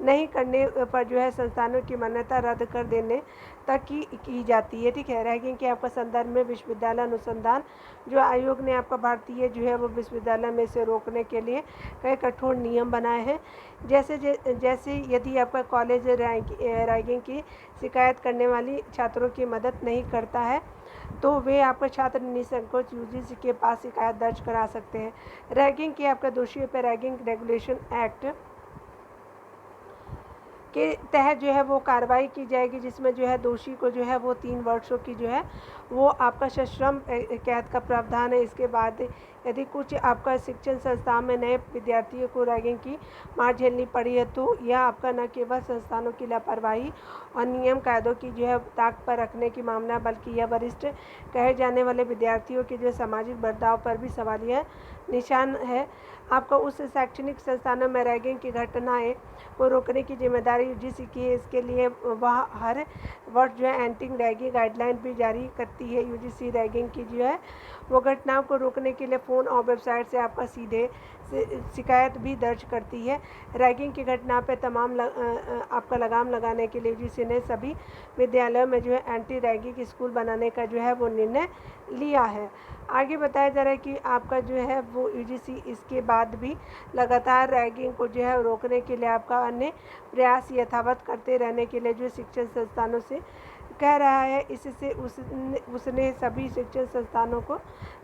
नहीं करने पर जो है संस्थानों की मान्यता रद्द कर देने तक की जाती है। ठीक है, रैगिंग के आपका संदर्भ में विश्वविद्यालय अनुसंधान जो आयोग ने आपका भारतीय जो है वो विश्वविद्यालय में से रोकने के लिए कई कठोर नियम बनाए हैं। जैसे यदि आपका कॉलेज रैगिंग की शिकायत करने वाली छात्रों की मदद नहीं करता है तो वे आपका छात्र निसंकोच यूजीसी के पास शिकायत दर्ज करा सकते हैं। रैगिंग के आपका दोषियों पर रैगिंग रेगुलेशन एक्ट के तहत जो है वो कार्रवाई की जाएगी, जिसमें जो है दोषी को जो है वो 3 वर्षों की जो है वो आपका सश्रम कैद का प्रावधान है। इसके बाद यदि कुछ आपका शिक्षण संस्थान में नए विद्यार्थियों को रैगिंग की मार झेलनी पड़ी है तो यह आपका न केवल संस्थानों की लापरवाही और नियम कायदों की जो है ताक पर रखने की मामला, बल्कि यह वरिष्ठ कहे जाने वाले विद्यार्थियों के जो सामाजिक बर्ताव पर भी सवालिया निशान है। आपका उस शैक्षणिक संस्थानों में रैगिंग की घटनाएं को रोकने की जिम्मेदारी यूजीसी की है। इसके लिए वह हर वर्ष जो है एंटी रैगिंग गाइडलाइन भी जारी करती है। यूजीसी रैगिंग की जो है वो घटनाओं को रोकने के लिए फ़ोन और वेबसाइट से आपका सीधे शिकायत भी दर्ज करती है। रैगिंग की घटना पर तमाम आपका लगाम लगाने के लिए यूजीसी ने सभी विद्यालयों में जो है एंटी रैगिंग स्कूल बनाने का जो है वो निर्णय लिया है। आगे बताया जा रहा है कि आपका जो है वो यूजीसी इसके बाद भी लगातार रैगिंग को जो है रोकने के लिए आपका अन्य प्रयास यथावत करते रहने के लिए जो शिक्षण संस्थानों से कह रहा है। इससे उसने सभी शिक्षण संस्थानों को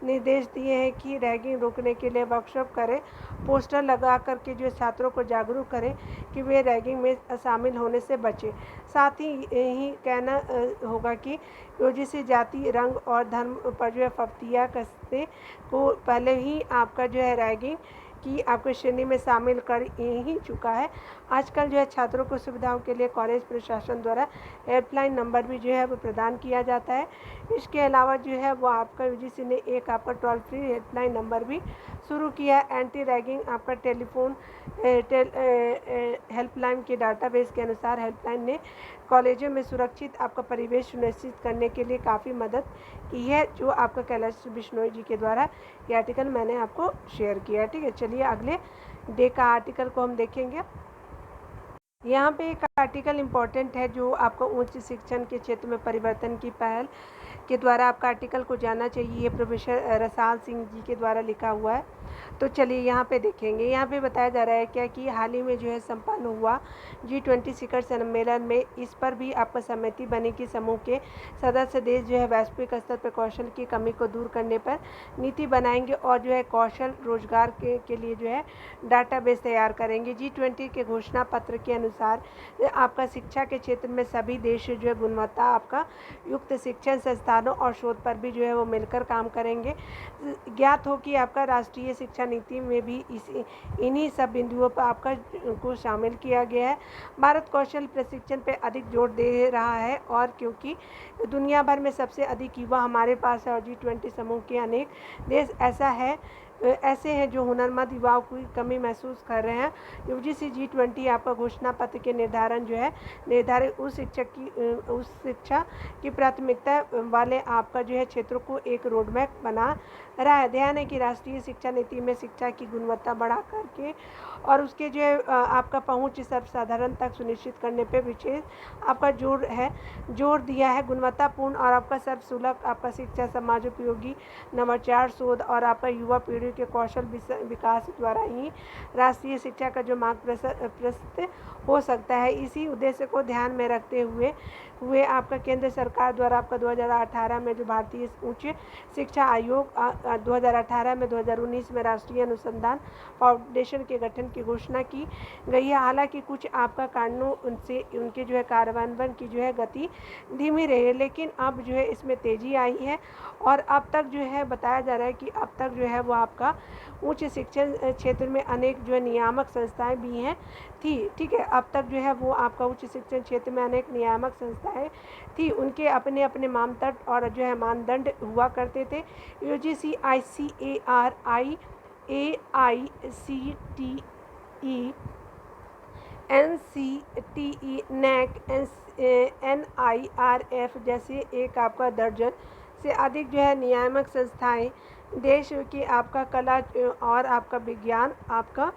निर्देश दिए हैं कि रैगिंग रोकने के लिए वर्कशॉप करें, पोस्टर लगा करके जो छात्रों को जागरूक करें कि वे रैगिंग में शामिल होने से बचें। साथ ही कहना होगा कि यूजीसी जाति, रंग और धर्म पर जो है फफ्तिया कसने को पहले ही आपका जो है रैगिंग की आपको श्रेणी में शामिल कर ही चुका है। आजकल जो है छात्रों को सुविधाओं के लिए कॉलेज प्रशासन द्वारा हेल्पलाइन नंबर भी जो है वो प्रदान किया जाता है। इसके अलावा जो है वो आपका यूजीसी ने एक आपका टोल फ्री हेल्पलाइन नंबर भी शुरू किया है। एंटी रैगिंग आपका टेलीफोन हेल्पलाइन के डाटाबेस के अनुसार हेल्पलाइन ने कॉलेजों में सुरक्षित आपका परिवेश सुनिश्चित करने के लिए काफ़ी मदद की है, जो आपका कैलाश बिश्नोई जी के द्वारा ये आर्टिकल मैंने आपको शेयर किया है। ठीक है, चलिए अगले डे का आर्टिकल को हम देखेंगे। यहाँ पे एक आर्टिकल इम्पॉर्टेंट है जो आपको उच्च शिक्षण के क्षेत्र में परिवर्तन की पहल के द्वारा आपका आर्टिकल को जानना चाहिए। प्रोफेसर रसाल सिंह जी के द्वारा लिखा हुआ है। तो चलिए यहाँ पे देखेंगे। यहाँ पे बताया जा रहा है क्या कि हाल ही में जो है संपन्न हुआ G20 शिखर सम्मेलन में इस पर भी आपका सहमति बनी कि समूह के सदस्य देश जो है वैश्विक स्तर पर कौशल की कमी को दूर करने पर नीति बनाएंगे और जो है कौशल रोजगार के लिए जो है डाटाबेस तैयार करेंगे। G20 के घोषणा पत्र के अनुसार आपका शिक्षा के क्षेत्र में सभी देश जो है गुणवत्ता आपका युक्त शिक्षण संस्थानों और शोध पर भी जो है वो मिलकर काम करेंगे। ज्ञात हो कि आपका राष्ट्रीय शिक्षा नीति में भी इन्हीं सब बिंदुओं पर आपका को शामिल किया गया है। भारत कौशल प्रशिक्षण पर अधिक जोर दे रहा है और क्योंकि दुनिया भर में सबसे अधिक युवा हमारे पास है और G20 समूह के अनेक देश ऐसे हैं जो हुनरमंद युवाओं की कमी महसूस कर रहे हैं। यूजीसी G20 आपका घोषणा पत्र के निर्धारण जो है निर्धारित उस शिक्षा की प्राथमिकता वाले आपका जो है क्षेत्रों को एक रोडमैप बना रहा है। ध्यान है कि राष्ट्रीय शिक्षा नीति में शिक्षा की गुणवत्ता बढ़ा करके और उसके जो है आपका पहुंच सर्वसाधारण तक सुनिश्चित करने पे विशेष आपका जोर दिया है। गुणवत्तापूर्ण और आपका सर्वसुलभ आपका शिक्षा समाज उपयोगी नवाचार शोध और आपका युवा पीढ़ी के कौशल विकास द्वारा ही राष्ट्रीय शिक्षा का जो मार्ग प्रशस्त हो सकता है। इसी उद्देश्य को ध्यान में रखते हुए आपका केंद्र सरकार द्वारा आपका 2018 में जो भारतीय उच्च शिक्षा आयोग 2018 में 2019 में राष्ट्रीय अनुसंधान फाउंडेशन के गठन की घोषणा की गई है। हालांकि कुछ आपका कारणों उनसे उनके जो है कार्यान्वयन की जो है गति धीमी रही है, लेकिन अब जो है इसमें तेजी आई है और अब तक जो है बताया जा रहा है कि अब तक जो है वो आपका उच्च शिक्षण क्षेत्र में अनेक जो है नियामक संस्थाएं भी हैं थी। ठीक है, अब तक जो है वो आपका उच्च शिक्षण क्षेत्र में अनेक नियामक संस्थाएं थी, उनके अपने अपने मानदंड और जो है मानदंड हुआ करते थे। UGC, ICAR, AICTE, NCTE, NAAC, NIRF जैसे एक आपका दर्जन से अधिक जो है नियामक संस्थाएं देश की आपका कला और आपका विज्ञान, आपका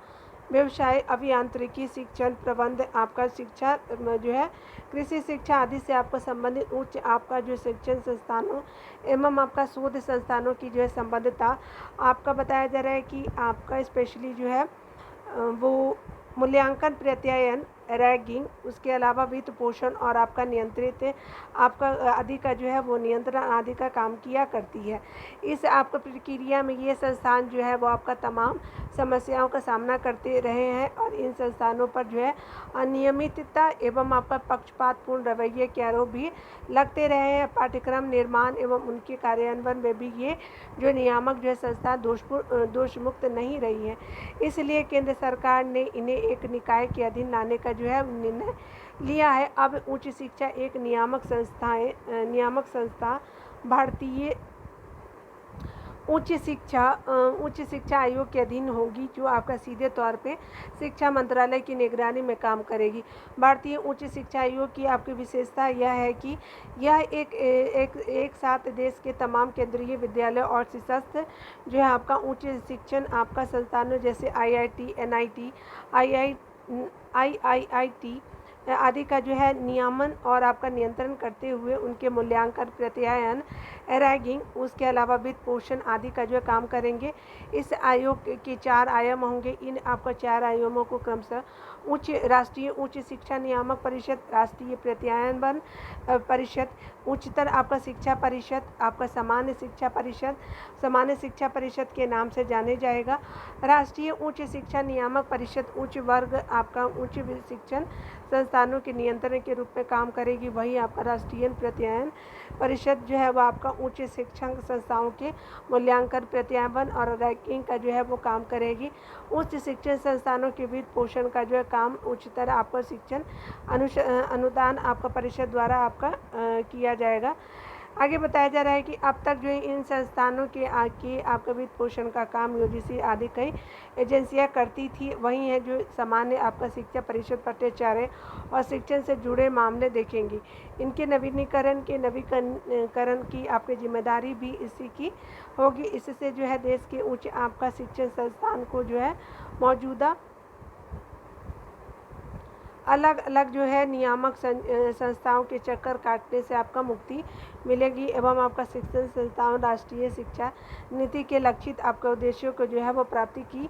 व्यवसाय, अभियांत्रिकी, शिक्षण प्रबंध, आपका शिक्षा जो है कृषि शिक्षा आदि से आपका संबंधित उच्च आपका जो शिक्षण संस्थानों एवं आपका शोध संस्थानों की जो है संबद्धता आपका बताया जा रहा है कि आपका स्पेशली जो है वो मूल्यांकन प्रत्यायन रैगिंग, उसके अलावा वित्त पोषण और आपका नियंत्रित आपका आदि का जो है वो नियंत्रण आदि का काम किया करती है। इस आपका प्रक्रिया में ये संस्थान जो है वो आपका तमाम समस्याओं का सामना करते रहे हैं और इन संस्थानों पर जो है अनियमितता एवं आपका पक्षपातपूर्ण रवैये के आरोप भी लगते रहे हैं। पाठ्यक्रम निर्माण एवं उनके कार्यान्वयन में भी ये जो नियामक जो है संस्था दोषमुक्त नहीं रही है। इसलिए केंद्र सरकार ने इन्हें एक निकाय के अधीन लाने का जो है निर्णय लिया है। अब उच्च शिक्षा एक नियामक संस्था भारतीय उच्च शिक्षा आयोग के अधीन होगी, जो आपका सीधे तौर पे शिक्षा मंत्रालय की निगरानी में काम करेगी। भारतीय उच्च शिक्षा आयोग की आपकी विशेषता यह है कि यह एक साथ देश के तमाम केंद्रीय विद्यालय और शीर्षस्थ जो है आपका उच्च शिक्षण आपका संस्थानों जैसे IIT, NIT, IIIT आदि का जो है नियमन और आपका नियंत्रण करते हुए उनके मूल्यांकन, प्रत्यायन, रैगिंग, उसके अलावा वित्त पोषण आदि का जो है काम करेंगे। इस आयोग के 4 आयाम होंगे। इन आपका 4 आयामों को क्रमशः राष्ट्रीय उच्च शिक्षा नियामक परिषद, राष्ट्रीय प्रत्यायन परिषद, उच्चतर आपका शिक्षा परिषद, आपका सामान्य शिक्षा परिषद के नाम से जाने जाएगा। राष्ट्रीय उच्च शिक्षा नियामक परिषद उच्च वर्ग आपका उच्च शिक्षण संस्थानों के नियंत्रण के रूप में काम करेगी। वही आपका राष्ट्रीय प्रत्यायन परिषद जो है वो आपका उच्च शिक्षण संस्थाओं के मूल्यांकन, प्रत्यायन और रैंकिंग का जो है वो काम करेगी। उच्च शिक्षण संस्थानों के वित्त पोषण का जो है काम उच्चतर आपका शिक्षण अनुदान आपका परिषद द्वारा आपका किया जाएगा। आगे बताया जा रहा है कि अब तक जो है इन संस्थानों के आपका वित्त पोषण का काम UGC आदि कई एजेंसियां करती थी। वहीं है जो सामान्य आपका शिक्षा परिषद भट्टाचार्य और शिक्षण से जुड़े मामले देखेंगी। इनके नवीकरण की आपकी जिम्मेदारी भी इसी की होगी। इससे जो है देश के उच्च आपका शिक्षण संस्थान को जो है मौजूदा अलग अलग जो है नियामक संस्थाओं के चक्कर काटने से आपका मुक्ति मिलेगी एवं आपका शिक्षण संस्थाओं राष्ट्रीय शिक्षा नीति के लक्षित आपके उद्देश्यों को जो है वो प्राप्ति की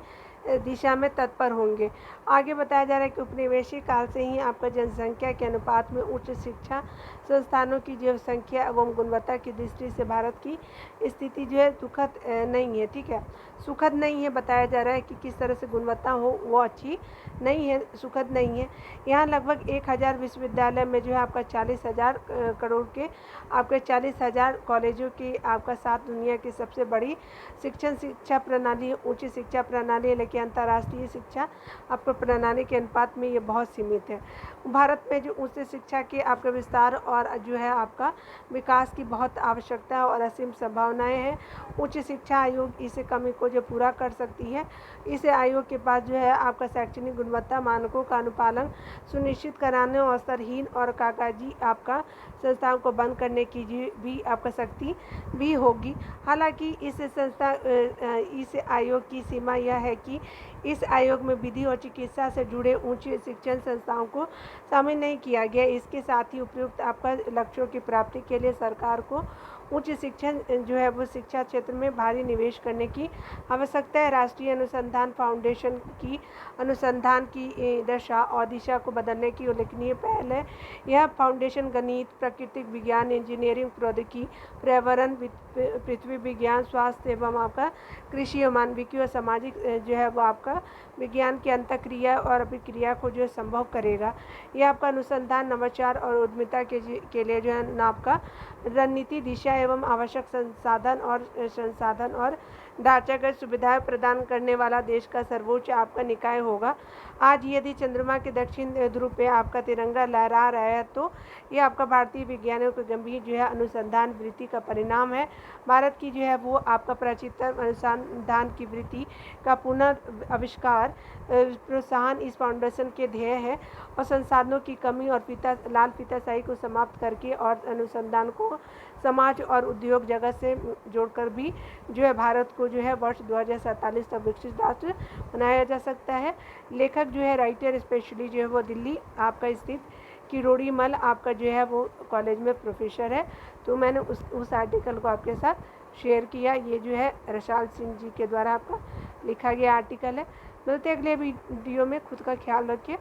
दिशा में तत्पर होंगे। आगे बताया जा रहा है कि उपनिवेशिक काल से ही आपका जनसंख्या के अनुपात में उच्च शिक्षा संस्थानों की जो संख्या एवं गुणवत्ता की दृष्टि से भारत की स्थिति जो है सुखद नहीं है। ठीक है, सुखद नहीं है। बताया जा रहा है कि किस तरह से गुणवत्ता हो वो अच्छी नहीं है, सुखद नहीं है। यहाँ लगभग 1000 विश्वविद्यालय में जो है आपका 40,000 करोड़ के आपके 40,000 कॉलेजों की आपका साथ दुनिया की सबसे बड़ी शिक्षा प्रणाली उच्च शिक्षा प्रणाली है, लेकिन अंतर्राष्ट्रीय शिक्षा आपको प्रणाली के अनुपात में ये बहुत सीमित है। भारत में जो उच्च शिक्षा के आपका विस्तार और जो है आपका विकास की बहुत आवश्यकता है और असीम संभावनाएं हैं। उच्च शिक्षा आयोग इस कमी को जो पूरा कर सकती है। इस आयोग के पास जो है आपका शैक्षणिक गुणवत्ता मानकों का अनुपालन सुनिश्चित कराने और स्तरहीन और कागजी आपका संस्थाओं को बंद करने की भी आपका शक्ति भी होगी। हालांकि इस आयोग की सीमा यह है कि इस आयोग में विधि और चिकित्सा से जुड़े उच्च शिक्षण संस्थाओं को शामिल नहीं किया गया। इसके साथ ही उपयुक्त आपका लक्ष्यों की प्राप्ति के लिए सरकार को उच्च शिक्षण जो है वो शिक्षा क्षेत्र में भारी निवेश करने की आवश्यकता है। राष्ट्रीय अनुसंधान फाउंडेशन की अनुसंधान की दशा और दिशा को बदलने की उल्लेखनीय पहल है। यह फाउंडेशन गणित, प्राकृतिक विज्ञान, इंजीनियरिंग, प्रौद्योगिकी, पर्यावरण, पृथ्वी विज्ञान, स्वास्थ्य एवं आपका कृषि, मानविकी और सामाजिक जो है वो आपका विज्ञान की अंतःक्रिया और अभिक्रिया को जो संभव करेगा। यह आपका अनुसंधान, नवाचार और उद्यमिता के लिए जो है आपका रणनीति, दिशा एवं आवश्यक संसाधन और ढांचागत सुविधाएं प्रदान करने वाला देश का सर्वोच्च आपका निकाय होगा। आज यदि चंद्रमा के दक्षिण ध्रुव पे आपका तिरंगा लहरा रहा है तो ये आपका भारतीय विज्ञानियों की गंभीर जो है अनुसंधान वृत्ति का परिणाम है। भारत की जो है वो आपका प्राचीनतम अनुसंधान की वृत्ति का पुनर्आविष्कार प्रोत्साहन इस फाउंडेशन के ध्येय है और संसाधनों की कमी और लाल फीताशाही को समाप्त करके और अनुसंधान को समाज और उद्योग जगत से जोड़कर भी जो है भारत को जो है वर्ष 2047 तक विकसित राष्ट्र बनाया जा सकता है। लेखक जो है राइटर स्पेशली जो है वो दिल्ली आपका स्थित किरोड़ी मल आपका जो है वो कॉलेज में प्रोफेसर है। तो मैंने उस आर्टिकल को आपके साथ शेयर किया। ये जो है रशाल सिंह जी के द्वारा आपका लिखा गया आर्टिकल है। मिलते अगले वीडियो में। खुद का ख्याल रखिए।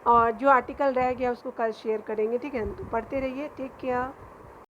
और जो आर्टिकल रह गया उसको कल शेयर करेंगे, ठीक है। तो पढ़ते रहिए, टेक केयर।